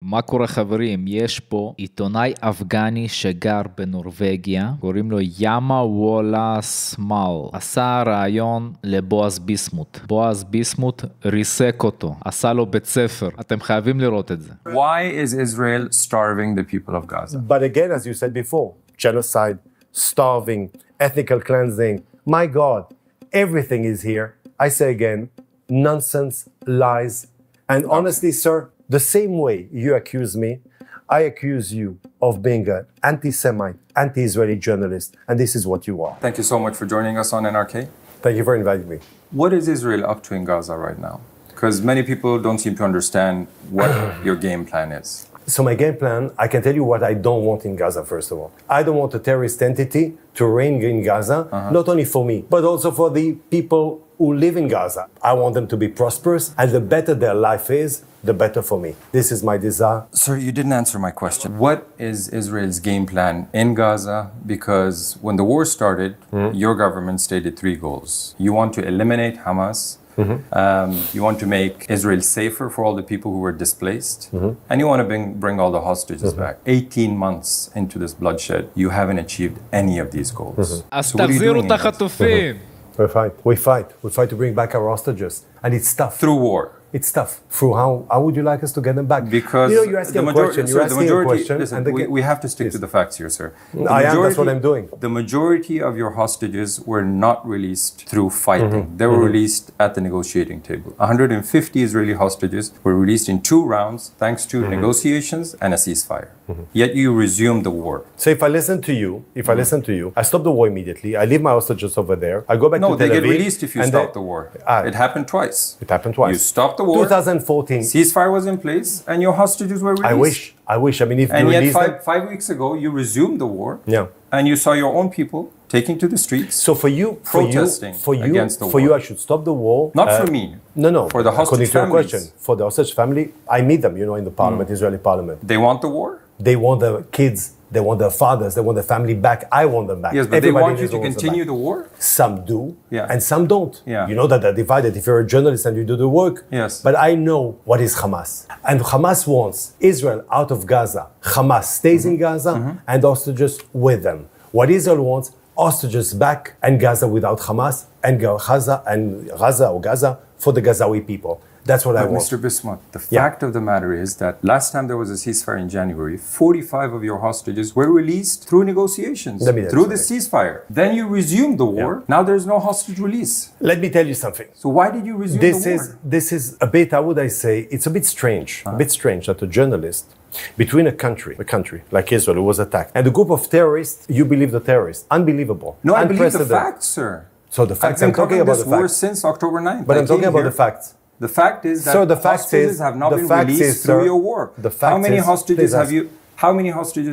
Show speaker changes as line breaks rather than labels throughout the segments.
מה קורה חברים? יש פה עיתונאי אפגני שגר בנורווגיה, קוראים לו ימה וולה סמל. עשה רעיון לבועז ביסמוט. בועז ביסמוט ריסק אותו, עשה לו בית ספר. אתם חייבים לראות את זה.
Why is Israel starving the people of Gaza?
But again, as you said before, genocide, starving, ethnical cleansing, my God, everything is here. I say again, nonsense, lies, and honestly, sir, the same way you accuse me, I accuse you of being an anti-Semite, anti-Israeli journalist, and this is what you are.
Thank you so much for joining us on NRK.
Thank you for inviting me.
What is Israel up to in Gaza right now? Because many people don't seem to understand what your game plan is.
So my game plan, I can tell you what I don't want in Gaza, first of all. I don't want a terrorist entity to reign in Gaza, not only for me, but also for the people who live in Gaza. I want them to be prosperous, and the better their life is, the better for me. This is my desire.
Sir, you didn't answer my question. What is Israel's game plan in Gaza? Because when the war started, your government stated 3 goals. You want to eliminate Hamas, you want to make Israel safer for all the people who were displaced, and you want to bring all the hostages back. 18 months into this bloodshed, you haven't achieved any of these goals.
אז תחזירו את החטופים.
We fight to bring back our hostages, and it's tough.
Through war.
It's tough. Through how would you like us to get them back?
Because
you're asking a question.
Listen, we have to stick to the facts here, sir.
That's what I'm doing.
The majority of your hostages were not released through fighting. They were released at the negotiating table. 150 Israeli hostages were released in 2 rounds thanks to negotiations and a ceasefire. Yet you resumed the war.
So if I listen to you, I stop the war immediately. I leave my hostages over there. I go back to Tel Aviv.
No, they get released if you stop the war. It happened twice. You stopped the war.
2014.
Ceasefire was in place, and your hostages were released.
I wish. I mean, if
and
you
yet
release
5 weeks ago, you resumed the war.
Yeah.
And you saw your own people taking to the streets.
So for you,
protesting against the war.
I should stop the war.
Not for me.
No.
For the hostage families.
Question, for the hostage family, I meet them, in the parliament, Israeli parliament.
They want the war.
They want the kids. They want their fathers. They want their family back. I want them back.
Yes, but they want you to continue the war?
Some do, and some don't.
Yeah.
You know that they're divided if you're a journalist and you do the work.
Yes.
But I know what is Hamas. And Hamas wants Israel out of Gaza. Hamas stays in Gaza and hostages with them. What Israel wants, hostages back and Gaza without Hamas and Gaza for the Gazawi people. That's what I want.
Mr. Bismut, the fact of the matter is that last time there was a ceasefire in January, 45 of your hostages were released through negotiations, through the ceasefire. Then you resumed the war. Now there's no hostage release.
Let me tell you something.
So why did you resume the war?
This is a bit, how would I say, it's a bit strange. A bit strange that a journalist between a country like Israel who was attacked, and a group of terrorists, you believe the terrorists. Unbelievable.
No, I believe the facts, sir.
So the facts, I'm talking about the facts.
Since October 9th.
But I'm talking about the facts.
The fact is that hostages have not been released through your war. How many hostages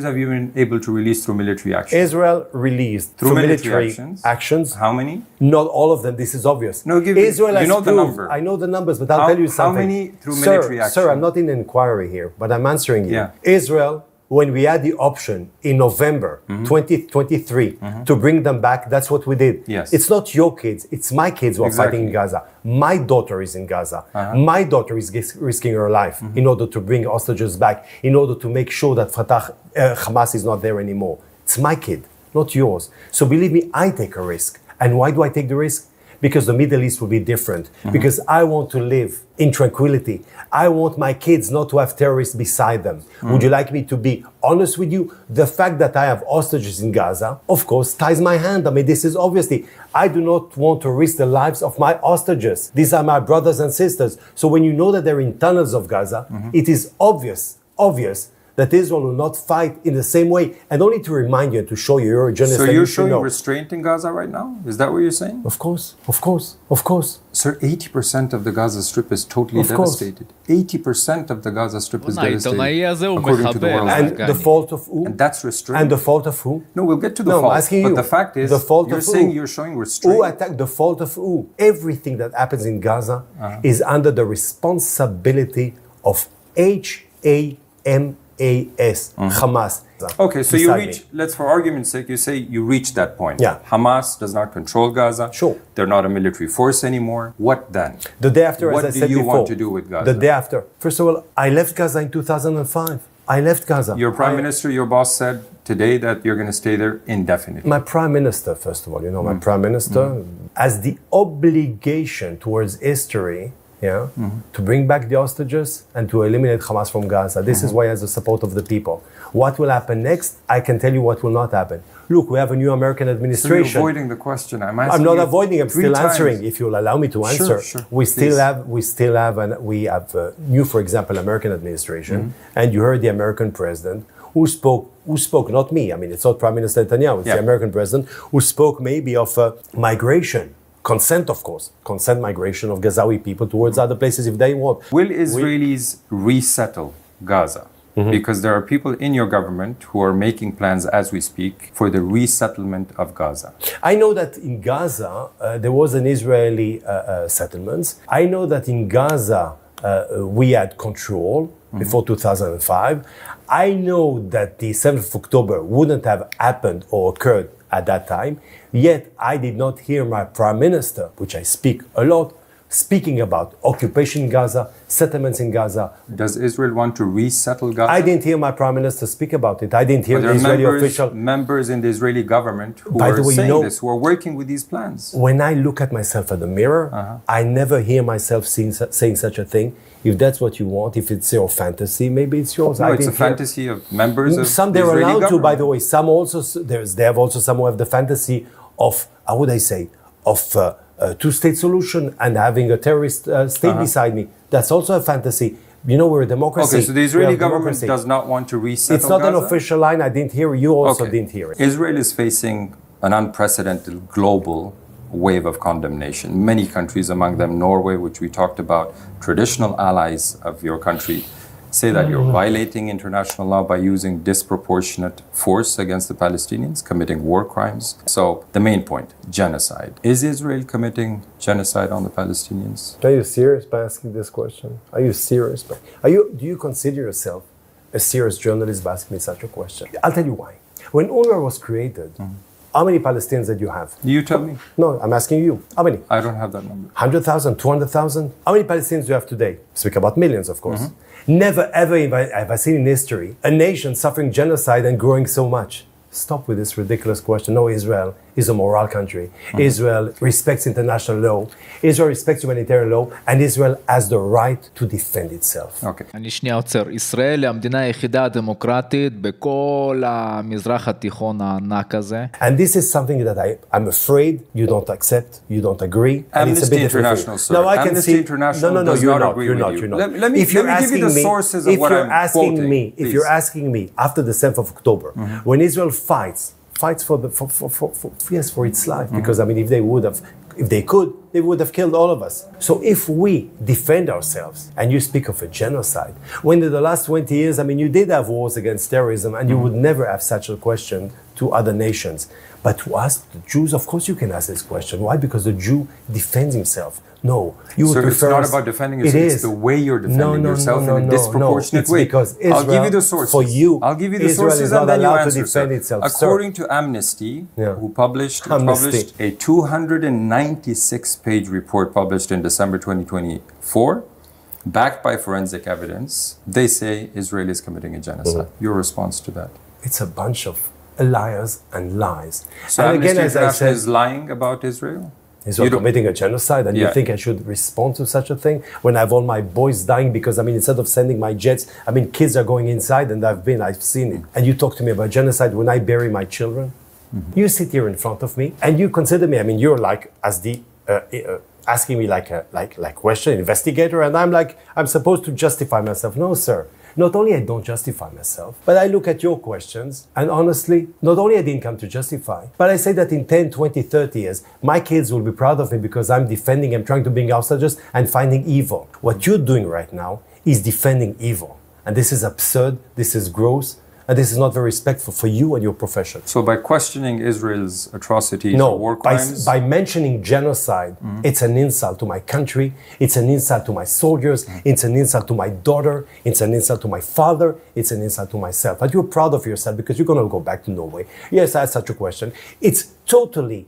have you been able to release through military actions?
Israel released through military actions.
How many?
Not all of them. This is obvious.
No,
Israel
you know the number.
I know the numbers, but I'll tell you something.
How many through military actions?
Sir, I'm not in inquiry here, but I'm answering you. Israel, when we had the option in November 2023 to bring them back, that's what we did.
Yes.
It's not your kids, it's my kids who are fighting in Gaza. My daughter is in Gaza. My daughter is risking her life in order to bring hostages back, in order to make sure that Hamas is not there anymore. It's my kid, not yours. So believe me, I take a risk. And why do I take the risk? Because the Middle East will be different. Because I want to live in tranquility. I want my kids not to have terrorists beside them. Would you like me to be honest with you? The fact that I have hostages in Gaza, of course, ties my hand. I mean, this is obviously, I do not want to risk the lives of my hostages. These are my brothers and sisters. So when you know that they're in tunnels of Gaza, it is obvious that Israel will not fight in the same way. And only to remind you and to show you, you're a journalist.
So you're showing restraint in Gaza right now? Is that what you're saying?
Of course.
Sir, 80% of the Gaza Strip is totally devastated. 80% of the Gaza Strip is devastated. According to the world.
And the fault of who?
And that's restraint.
And the fault of who?
No, we'll get to the fault.
I'm asking you.
But the fact is, you're saying you're showing restraint.
Who attacked? The fault of who? Everything that happens in Gaza is under the responsibility of HAM H-A-M-A-S, Hamas.
Okay, so you
beside
reach,
me.
let's for argument's sake, you say you reach that point.
Yeah.
Hamas does not control Gaza.
Sure.
They're not a military force anymore. What then?
The day after,
What
as I
do
said
you
before.
want to do with Gaza?
The day after. First of all, I left Gaza in 2005. I left Gaza.
Your prime minister, your boss said today that you're going to stay there indefinitely.
My prime minister, first of all, my prime minister, has the obligation towards history, to bring back the hostages and to eliminate Hamas from Gaza. This is why he has the support of the people. What will happen next? I can tell you what will not happen. Look, we have a new American administration.
So you're avoiding the question. I'm
not avoiding. I'm still
times.
answering. If you'll allow me to answer,
Sure,
we still have a new, for example, American administration, and you heard the American president who spoke, not me. I mean, it's not Prime Minister Netanyahu. It's the American president who spoke maybe of migration. Consent, of course. Consent migration of Gazawi people towards other places if they want.
Will Israelis resettle Gaza? Because there are people in your government who are making plans as we speak for the resettlement of Gaza.
I know that in Gaza, there was an Israeli settlement. I know that in Gaza, we had control before 2005. I know that the 7th of October wouldn't have happened or occurred at that time. Yet I did not hear my prime minister, which I speak a lot, speaking about occupation in Gaza, settlements in Gaza.
Does Israel want to resettle Gaza?
I didn't hear my prime minister speak about it. I didn't hear the Israeli official.
Members in the Israeli government who are saying this, who are working with these plans.
When I look at myself in the mirror, I never hear myself saying such a thing. If that's what you want, if it's your fantasy, maybe it's yours.
No, it's a fantasy of members of
some
the Israeli
allowed
government.
to, by the way. Some also, they have also some who have the fantasy of, how would I say, of a two-state solution and having a terrorist state beside me. That's also a fantasy. We're a democracy.
Okay, so the Israeli government does not want to resettle
It's not
Gaza?
an official line. I didn't hear it. You also didn't hear it.
Israel is facing an unprecedented global wave of condemnation. Many countries, among them Norway, which we talked about, traditional allies of your country, say that you're violating international law by using disproportionate force against the Palestinians, committing war crimes. So the main point, genocide. Is Israel committing genocide on the Palestinians?
Are you serious by asking this question? Are you serious? Do you consider yourself a serious journalist by asking me such a question? I'll tell you why. When UNRWA was created, how many Palestinians did you have?
You tell me.
No, I'm asking you. How many?
I don't have that number. 100,000,
200,000? How many Palestinians do you have today? Speak about millions, of course. Never ever have I seen in history a nation suffering genocide and growing so much. Stop with this ridiculous question. No, Israel is a moral country. Israel respects international law. Israel respects humanitarian law, and Israel has the right to defend itself.
Okay.
אני שנייה עוצר. ישראל היא המדינה היחידה הדמוקרטית בכל המזרח התיכון הענק הזה.
And this is something that I'm afraid you don't accept, you don't agree. And it's a bit
International, sir.
No, I can
Amnesty
see.
International
No,
does
you're
not
not.
agree
You're
with
not.
you.
You're not.
Let me give you the sources of what I'm quoting.
If you're asking me after the 7th of October, when Israel fights for its life, because I mean, if they could, they would have killed all of us. So if we defend ourselves, and you speak of a genocide, when in the last 20 years, I mean, you did have wars against terrorism, and you would never have such a question to other nations. But to ask the Jews, of course you can ask this question. Why? Because the Jew defends himself. No, you would prefer.
It's not about defending yourself. It's the way you're defending yourself in a disproportionate way.
Because Israel,
I'll give you the sources.
For you,
I'll give you the
Israel
sources
is not
and then you
allowed
answer.
to defend itself.
According to Amnesty, who published a 296-page report published in December 2024, backed by forensic evidence, they say Israel is committing a genocide. Your response to that?
It's a bunch of liars and lies.
So
and
Amnesty
again, as I said,
is lying about Israel?
Israel committing a genocide, and you think I should respond to such a thing when I have all my boys dying because, I mean, instead of sending my jets, I mean, kids are going inside, and I've seen it. And you talk to me about genocide when I bury my children? You sit here in front of me, and you consider me, I mean, you're like, as the, asking me like question, investigator, and I'm supposed to justify myself. No, sir. Not only I don't justify myself, but I look at your questions, and honestly, not only I didn't come to justify, but I say that in 10, 20, 30 years, my kids will be proud of me because I'm defending, I'm trying to bring hostages and finding evil. What you're doing right now is defending evil. And this is absurd, this is gross, And this is not very respectful for you and your profession.
So by questioning Israel's atrocities or war crimes?
By mentioning genocide, it's an insult to my country, it's an insult to my soldiers, it's an insult to my daughter, it's an insult to my father, it's an insult to myself. But you're proud of yourself because you're going to go back to Norway. Yes, I had such a question. It's totally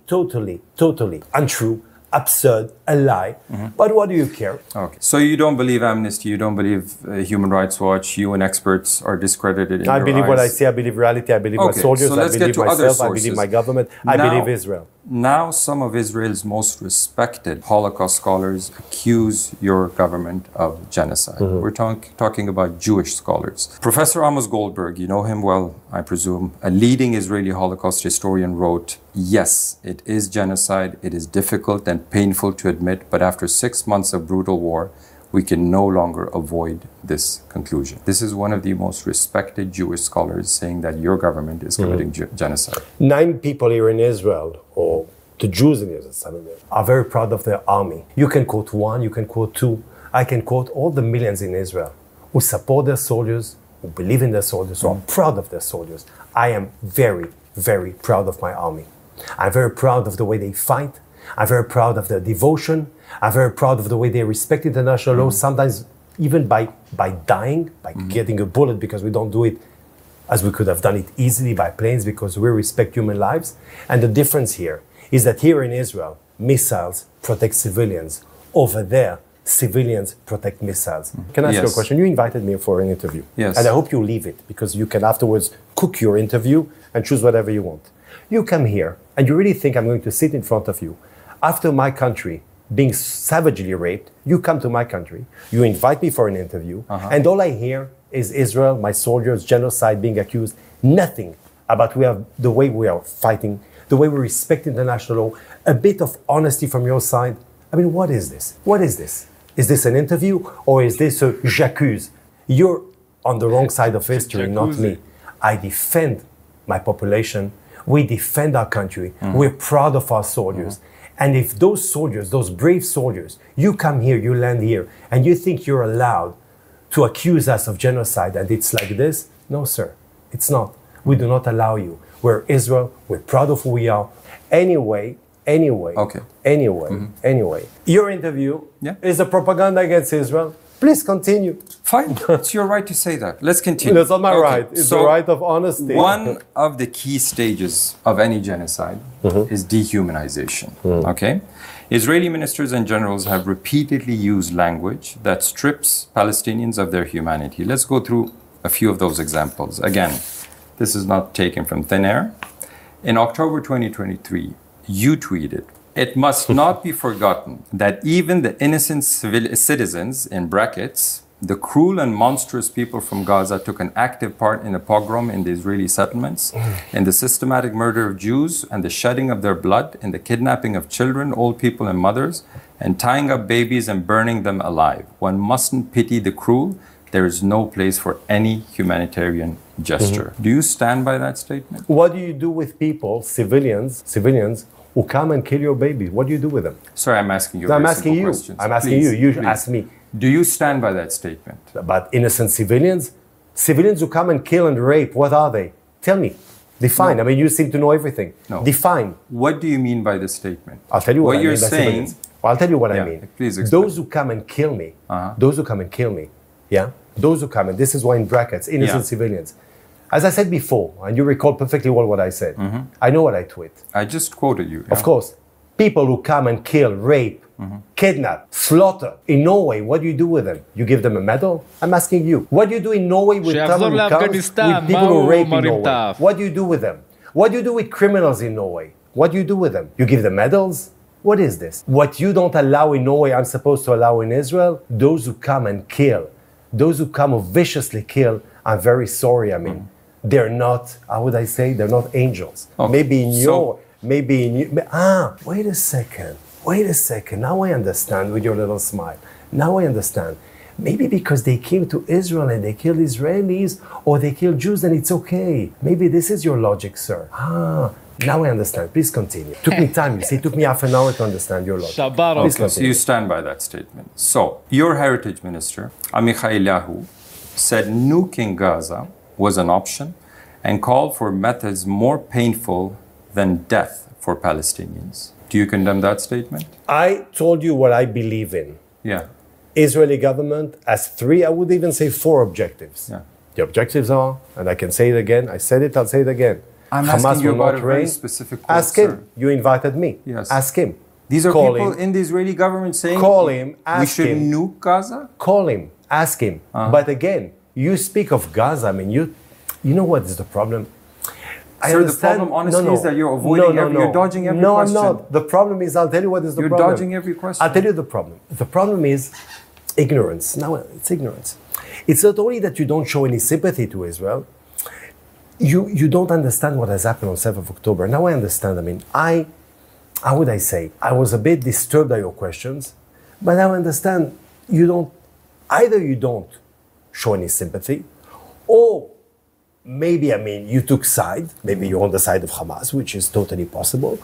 untrue, absurd, a lie. But what do you care?
Okay. So you don't believe Amnesty, you don't believe Human Rights Watch, UN experts are discredited in your eyes?
I believe what I say, I believe reality, I believe my soldiers, I believe myself, I believe my government, I believe Israel.
Now some of Israel's most respected Holocaust scholars accuse your government of genocide. We're talking about Jewish scholars. Professor Amos Goldberg, you know him well, I presume, a leading Israeli Holocaust historian, wrote, yes, it is genocide, it is difficult and painful to admit, but after 6 months of brutal war, we can no longer avoid this conclusion. This is one of the most respected Jewish scholars saying that your government is committing genocide.
9 people here in Israel, or the Jews in Israel, some of them, are very proud of their army. You can quote 1, you can quote 2. I can quote all the millions in Israel who support their soldiers, who believe in their soldiers, who are proud of their soldiers. I am very, very proud of my army. I'm very proud of the way they fight. I'm very proud of their devotion. I'm very proud of the way they respect international law, sometimes even by dying, by getting a bullet, because we don't do it as we could have done it easily by planes, because we respect human lives. And the difference here is that here in Israel, missiles protect civilians. Over there, civilians protect missiles. Can I ask you a question? You invited me for an interview.
Yes.
And I hope you leave it, because you can afterwards cook your interview and choose whatever you want. You come here, and you really think I'm going to sit in front of you after my country being savagely raped. You come to my country, you invite me for an interview, and all I hear is Israel, my soldiers, genocide, being accused. Nothing about the way we are fighting, the way we respect international law, a bit of honesty from your side. I mean, what is this? What is this? Is this an interview, or is this a j'accuse? You're on the wrong side of history, not me. I defend my population. We defend our country. We're proud of our soldiers. And if those soldiers, those brave soldiers, you come here, you land here, and you think you're allowed to accuse us of genocide and it's like this, no, sir, it's not. We do not allow you. We're Israel. We're proud of who we are. Anyway, your interview is a propaganda against Israel. Please continue.
Fine, it's your right to say that. Let's continue.
That's not my right. It's the right of honesty.
One of the key stages of any genocide is dehumanization. Okay? Israeli ministers and generals have repeatedly used language that strips Palestinians of their humanity. Let's go through a few of those examples. Again, this is not taken from thin air. In October 2023, you tweeted, "It must not be forgotten that even the innocent citizens, in brackets, the cruel and monstrous people from Gaza took an active part in a pogrom in the Israeli settlements, in the systematic murder of Jews and the shedding of their blood, in the kidnapping of children, old people and mothers, and tying up babies and burning them alive. One mustn't pity the cruel. There is no place for any humanitarian gesture." Do you stand by that statement?
What do you do with people, civilians, who come and kill your baby? What do you do with them?
Sorry, I'm asking you.
No, I'm asking you.
Questions.
I'm asking you. You ask me.
Do you stand by that statement?
About innocent civilians? Civilians who come and kill and rape, what are they? Tell me. Define. No. I mean, you seem to know everything.
No.
Define.
What do you mean by this statement?
I'll tell you what I
you're
mean.
saying.
I'll tell you what I mean.
Please explain.
Those who come and kill me, those who come, and this is why in brackets, innocent civilians. As I said before, and you recall perfectly well what I said, I know what I tweet.
I just quoted you.
Of course. People who come and kill, rape, kidnap, slaughter. In Norway, what do you do with them? You give them a medal? I'm asking you. What do you do in Norway with someone who comes with people who rape in Norway? What do you do with them? What do you do with criminals in Norway? What do you do with them? You give them medals? What is this? What you don't allow in Norway, I'm supposed to allow in Israel? Those who come and kill, those who come who viciously kill, I'm very sorry, I mean. They're not, how would I say, they're not angels.
Okay.
Maybe in wait a second. Now I understand with your little smile. Now I understand. Maybe because they came to Israel and they killed Israelis, or they killed Jews, and it's okay. Maybe this is your logic, sir. Now I understand. Please continue. Took me time. You see, it took me half an hour to understand your logic.
Okay, so you stand by that statement. So, your heritage minister, Amichai Eliyahu, said nuking Gaza was an option and called for methods more painful than death for Palestinians. Do you condemn that statement?
I told you what I believe in.
Yeah.
Israeli government has 3, I would even say 4 objectives.
Yeah.
The objectives are, and I can say it again, I said it, I'll say it again.
I'm
Hamas
asking you
will
about
not
a very
reign.
specific quote,
Ask him.
sir.
You invited me.
Yes.
Ask him.
These are
Call
people
him.
in the Israeli government saying
Call him, ask
we should
him.
nuke Gaza?
Call him. Ask him. But again, you speak of Gaza. I mean, you know what is the problem? I
Sir, the
understand.
problem, honestly, is that you're avoiding you're dodging every question.
No, I'm not. The problem is, I'll tell you what is the problem.
You're dodging every question.
I'll tell you the problem. The problem is ignorance. Now, it's ignorance. It's not only that you don't show any sympathy to Israel, you don't understand what has happened on 7th of October. Now I understand. I mean, how would I say? I was a bit disturbed by your questions, but now I understand you don't show any sympathy, or maybe, I mean, you took side, maybe you're on the side of Hamas, which is totally possible,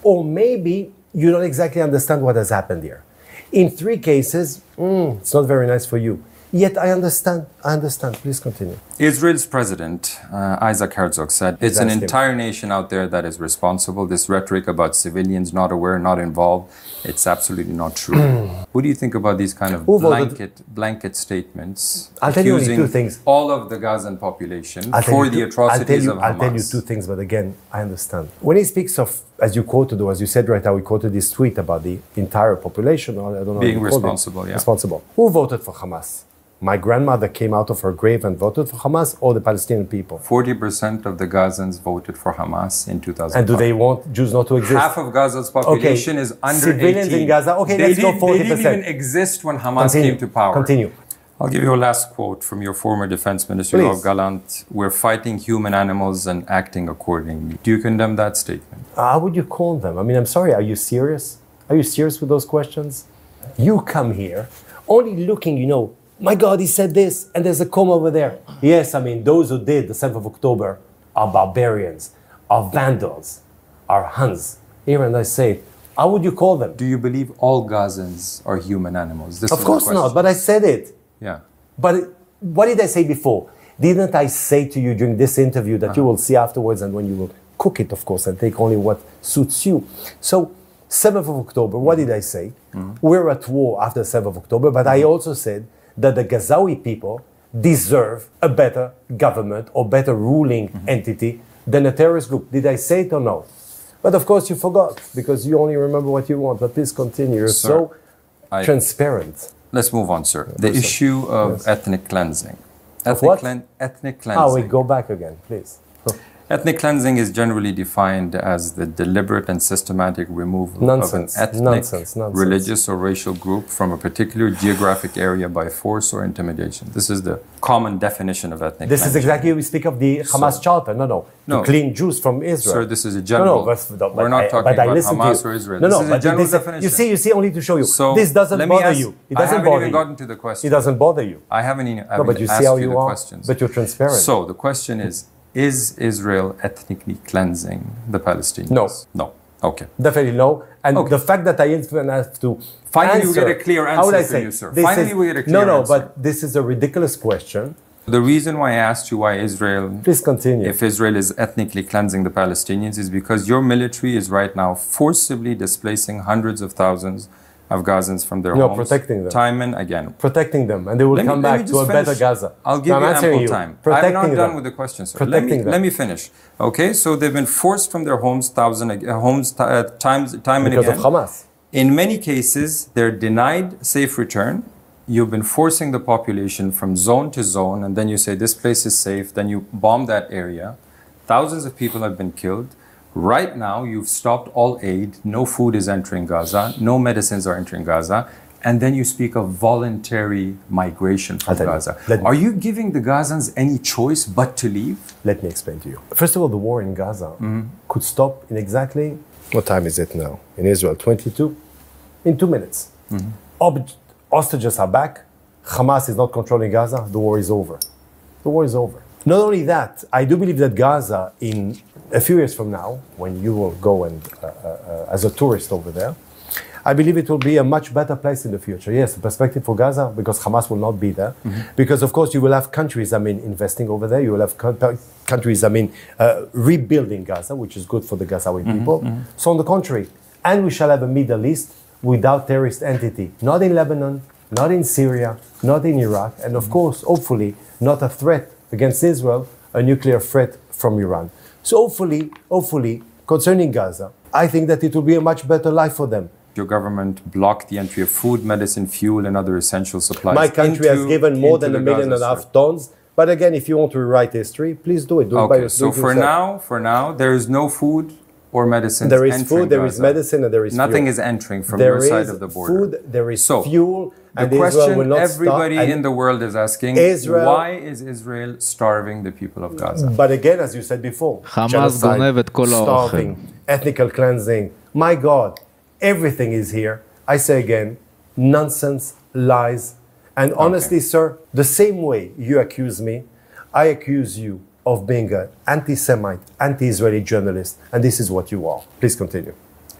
or maybe you don't exactly understand what has happened here. In 3 cases, it's not very nice for you. Yet I understand. Please continue.
Israel's president, Isaac Herzog, said it's an entire nation out there that is responsible. This rhetoric about civilians not aware, not involved, it's absolutely not true. What do you think about these kind of blanket statements
I'll tell you only 2
accusing
things.
all of the Gazan population for the atrocities of Hamas?
I'll tell you 2 things, but again, I understand. When he speaks of, as you quoted, or as you said right now, we quoted this tweet about the entire population, or I don't know.
Being responsible, yeah.
Responsible. Who voted for Hamas? My grandmother came out of her grave and voted for Hamas, or the Palestinian people?
40% of the Gazans voted for Hamas in 2005.
And do they want Jews not to exist?
Half of Gaza's population is under
Civilians
18.
in Gaza, okay, let's go 40%.
They didn't even exist when Hamas came to power.
Continue.
I'll give you a last quote from your former defense minister, Yoav Gallant. We're fighting human animals and acting accordingly. Do you condemn that statement?
How would you call them? I mean, I'm sorry, are you serious? Are you serious with those questions? You come here only looking, my God, he said this, and there's a comma over there. Yes, I mean, those who did the 7th of October are barbarians, are vandals, are Huns. Here and I say, how would you call them?
Do you believe all Gazans are human animals? This
of course not, but I said it.
Yeah.
But what did I say before? Didn't I say to you during this interview that you will see afterwards, and when you will cook it, of course, and take only what suits you? So, 7th of October, what did I say? We're at war after 7th of October, but I also said that the Gazawi people deserve a better government or better ruling entity than a terrorist group. Did I say it or no? But of course you forgot, because you only remember what you want. But please continue. You're so transparent.
Let's move on, sir. The issue of ethnic cleansing.
Ethnic
cleansing.
Oh, we go back again, please.
Ethnic cleansing is generally defined as the deliberate and systematic removal of an ethnic, religious, or racial group from a particular geographic area by force or intimidation. This is the common definition of ethnic
This
cleansing.
is exactly, we speak of the Hamas Charter. No. To clean Jews from Israel.
Sir, this is a general. We're not talking about Hamas or Israel. This is a general definition.
You see, only to show you.
So
this doesn't bother you. It doesn't
I haven't even gotten to the question.
It doesn't bother you.
I haven't even
but you
asked
see how
you
you
the
are,
questions.
but you're transparent.
So the question is Israel ethnically cleansing the Palestinians? No. Okay.
Definitely no. And the fact that I even have to
Finally we get a clear answer from you, sir. Finally we get a clear answer.
But this is a ridiculous question.
The reason why I asked you why Israel...
Please continue.
If Israel is ethnically cleansing the Palestinians is because your military is right now forcibly displacing hundreds of thousands of Gazans from their homes.
Protecting them.
Time and again.
Protecting them, and they will come back to a better Gaza.
I'll give you ample time. I'm not done with the question, sir. Let me finish. Okay, so they've been forced from their homes time and again.
Because of Hamas.
In many cases, they're denied safe return. You've been forcing the population from zone to zone, and then you say this place is safe, then you bomb that area. Thousands of people have been killed. Right now, you've stopped all aid. No food is entering Gaza. No medicines are entering Gaza. And then you speak of voluntary migration from Gaza. Are you giving the Gazans any choice but to leave?
Let me explain to you. First of all, the war in Gaza could stop in exactly... What time is it now? In Israel, 22? In 2 minutes. Hostages are back. Hamas is not controlling Gaza. The war is over. The war is over. Not only that, I do believe that Gaza, in a few years from now, when you will go and as a tourist over there, I believe it will be a much better place in the future. Yes, the perspective for Gaza, because Hamas will not be there. Because, of course, you will have countries, investing over there. You will have countries, rebuilding Gaza, which is good for the Gazawi people. So on the contrary, and we shall have a Middle East without terrorist entity. Not in Lebanon, not in Syria, not in Iraq, and of course, hopefully, not a threat against Israel, a nuclear threat from Iran. So hopefully, concerning Gaza, I think that it will be a much better life for them.
Your government blocked the entry of food, medicine, fuel, and other essential supplies.
My country has given more than 1.5 million tons. But again, if you want to rewrite history, please do it. Do it by yourself.
So for now, there is no food or medicine.
There is food, there is medicine, and there is
nothing
fuel.
Is entering from your side of the border.
There is food, there is fuel,
the
and
question
Israel will not
everybody
stop.
in the world is asking, why is Israel starving the people of Gaza?
But again, as you said before, genocide, starving, ethnical cleansing. My God, everything is here. I say again, nonsense, lies. And honestly, sir, the same way you accuse me, I accuse you of being an anti-Semite, anti-Israeli journalist, and this is what you are. Please continue.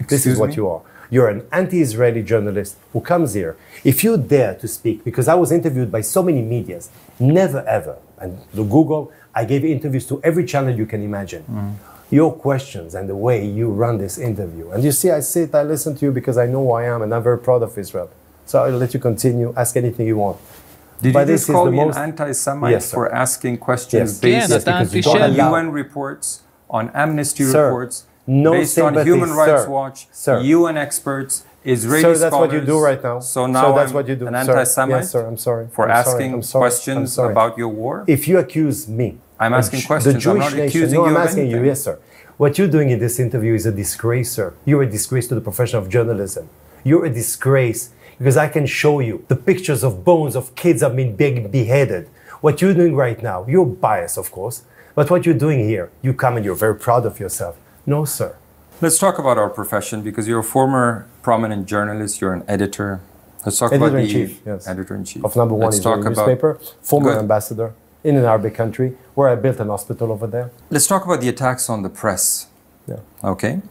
This is what you are. You're an anti-Israeli journalist who comes here. If you dare to speak, because I was interviewed by so many medias, never ever, and to Google, I gave interviews to every channel you can imagine. Your questions and the way you run this interview. And you see, I listen to you because I know who I am, and I'm very proud of Israel. So I'll let you continue, ask anything you want.
Did you just call me an anti-Semite for asking questions based on UN reports, on Amnesty reports, based on Human Rights Watch, UN experts, Israeli scholars?
Sir, that's what you do right now.
So now I'm an anti-Semite?
Yes, sir, I'm sorry.
For asking questions about your war?
If you accuse me...
I'm asking questions, I'm not accusing you of anything.
I'm asking you, yes, sir. What you're doing in this interview is a disgrace, sir. You're a disgrace to the profession of journalism. You're a disgrace. Because I can show you the pictures of bones of kids have been beheaded. What you're doing right now, you're biased, of course, but what you're doing here, you come and you're very proud of yourself. No, sir.
Let's talk about our profession, because you're a former prominent journalist, you're an editor. Let's talk about the editor-in-chief
of number one Israeli newspaper, former ambassador in an Arabic country, where I built an hospital over there.
Let's talk about the attacks on the press. Okay.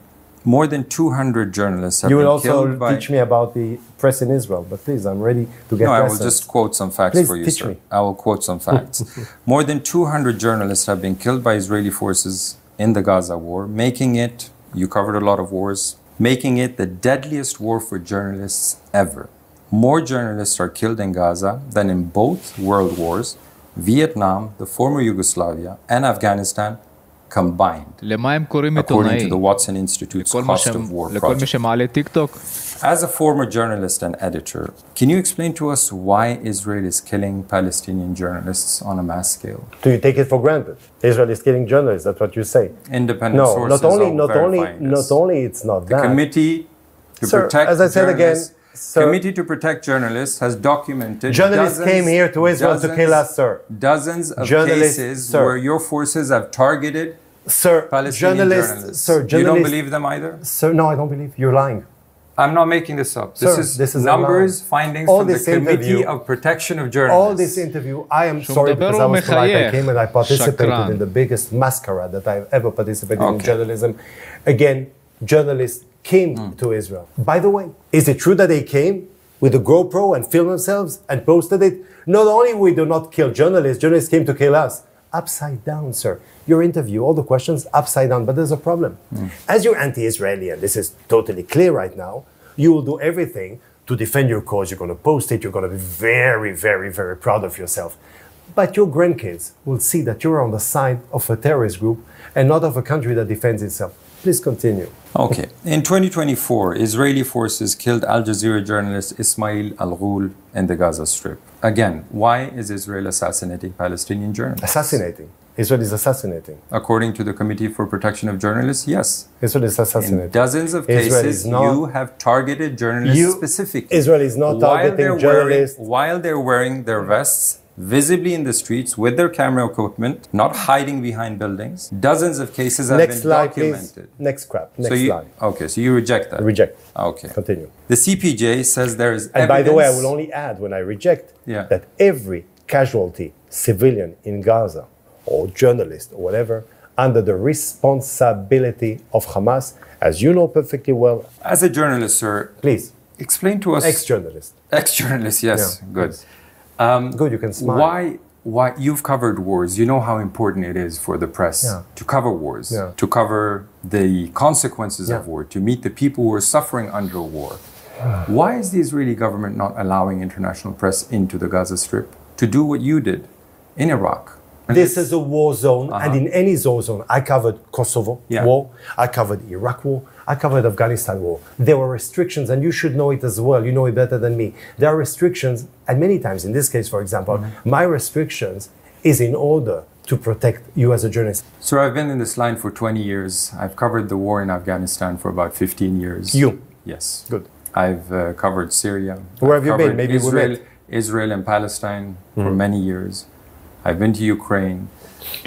More than 200 journalists have been killed by...
You will also teach me about the press in Israel, but please, I'm ready to get
I will just quote some facts for you,
teach
sir.
Me.
I will quote some facts. More than 200 journalists have been killed by Israeli forces in the Gaza war, making it, you covered a lot of wars, making it the deadliest war for journalists ever. More journalists are killed in Gaza than in both world wars, Vietnam, the former Yugoslavia, and Afghanistan, combined, according to the Watson Institute's Cost of War project. As a former journalist and editor, can you explain to us why Israel is killing Palestinian journalists on a mass scale?
Do you take it for granted? Israel is killing journalists, that's what you say.
Independent sources
not only it's not that.
The Committee to Protect Journalists Committee to Protect Journalists has documented
journalists came here to Israel to kill us, sir.
Dozens of cases where your forces have targeted Palestinian journalists. You don't believe them either?
Sir, no, I don't believe. You're lying.
I'm not making this up. This is numbers, findings from the Committee of Protection of Journalists.
All this interview, I am sorry because I was polite. I came and I participated in the biggest masquerade that I've ever participated in journalism. Again, journalists came to Israel. By the way, is it true that they came with a GoPro and filmed themselves and posted it? Not only we do not kill journalists, journalists came to kill us. Upside down, sir. Your interview, all the questions, upside down, but there's a problem. As you're anti-Israeli, and this is totally clear right now, you will do everything to defend your cause. You're going to post it. You're going to be very, very, very proud of yourself. But your grandkids will see that you're on the side of a terrorist group and not of a country that defends itself. Please continue.
Okay. In 2024, Israeli forces killed Al Jazeera journalist Ismail Al-Ghul in the Gaza Strip. Again, why is Israel assassinating Palestinian journalists?
Assassinating. Israel is assassinating.
According to the Committee for Protection of Journalists, yes.
Israel is assassinating.
In dozens of cases, you have targeted journalists specifically.
Israel is not targeting journalists.
While they're wearing their vests, visibly in the streets with their camera equipment, not hiding behind buildings. Dozens of cases have been documented.
Next slide.
Okay, so you reject that?
Reject.
Okay.
Continue.
The CPJ says there is evidence...
And by the way, I will only add, when I reject, that every casualty, civilian in Gaza, or journalist, or whatever, under the responsibility of Hamas, as you know perfectly well.
As a journalist, sir...
Please.
Explain to us.
Ex-journalist.
Ex-journalist, yes,
Yeah,
good.
yes. Good, you can smile.
Why you've covered wars? You know how important it is for the press to cover wars, to cover the consequences of war, to meet the people who are suffering under war. Why is the Israeli government not allowing international press into the Gaza Strip to do what you did in Iraq?
This is a war zone, and in any war zone, I covered Kosovo war, I covered Iraq war, I covered Afghanistan war. There were restrictions, and you should know it as well. You know it better than me. There are restrictions, and many times, in this case, for example, my restrictions is in order to protect you as a journalist.
So I've been in this line for 20 years. I've covered the war in Afghanistan for about 15 years.
You?
Yes.
Good.
I've covered Syria.
Where have you been? Maybe
Israel and Palestine for many years. I've been to Ukraine.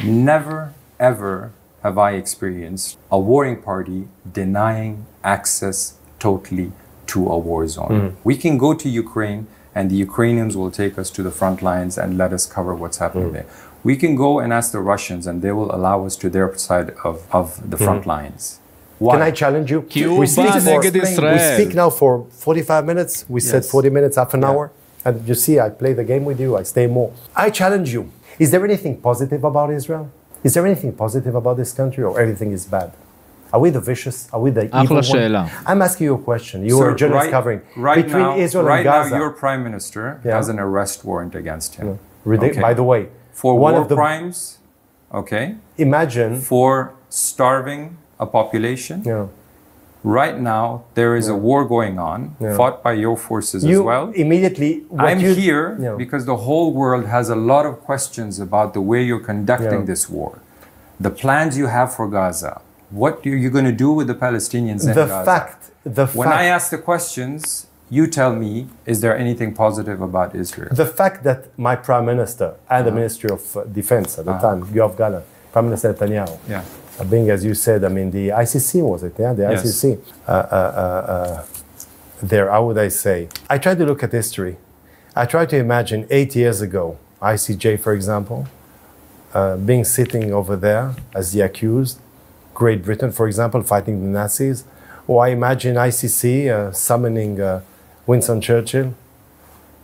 Never, ever have I experienced a warring party denying access totally to a war zone. We can go to Ukraine and the Ukrainians will take us to the front lines and let us cover what's happening there. We can go and ask the Russians and they will allow us to their side of the front lines. Why?
Can I challenge you? We speak now for 45 minutes. We said 40 minutes, half an hour. And you see, I play the game with you. I stay more. I challenge you. Is there anything positive about Israel? Is there anything positive about this country, or everything is bad? Are we the vicious? Are we the evil one? I'm asking you a question. You are a journalist covering between Israel and Gaza.
Right now, your prime minister has an arrest warrant against him.
By the way,
for war crimes,
imagine
for starving a population. Right now, there is a war going on, fought by your forces as well. I'm here because the whole world has a lot of questions about the way you're conducting this war. The plans you have for Gaza. What are you going to do with the Palestinians in Gaza? When I ask the questions, you tell me, is there anything positive about Israel?
The fact that my prime minister and the Ministry of Defense at the time, Yoav Gallant, Prime Minister Netanyahu, being, as you said, I mean, the ICC, was it? Yeah, the ICC. There, how would I say? I try to look at history. I try to imagine 8 years ago, ICJ, for example, being sitting over there as the accused, Great Britain, for example, fighting the Nazis. Or I imagine ICC summoning Winston Churchill.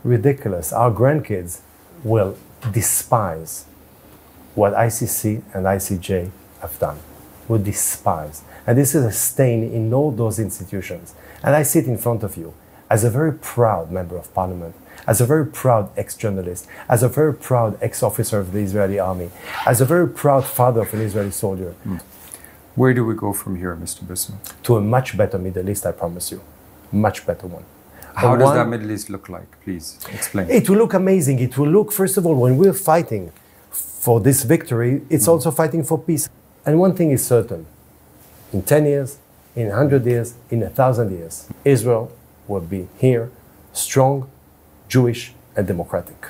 Ridiculous. Our grandkids will despise what ICC and ICJ have done, would despise. And this is a stain in all those institutions. And I sit in front of you as a very proud member of parliament, as a very proud ex-journalist, as a very proud ex-officer of the Israeli army, as a very proud father of an Israeli soldier.
Where do we go from here, Mr. Bissen?
To a much better Middle East, I promise you. Much better one.
How does that Middle East look like? Please explain.
It will look amazing. It will look, first of all, when we're fighting for this victory, it's also fighting for peace. And one thing is certain, in 10 years, in 100 years, in 1,000 years, Israel will be here, strong, Jewish, and democratic.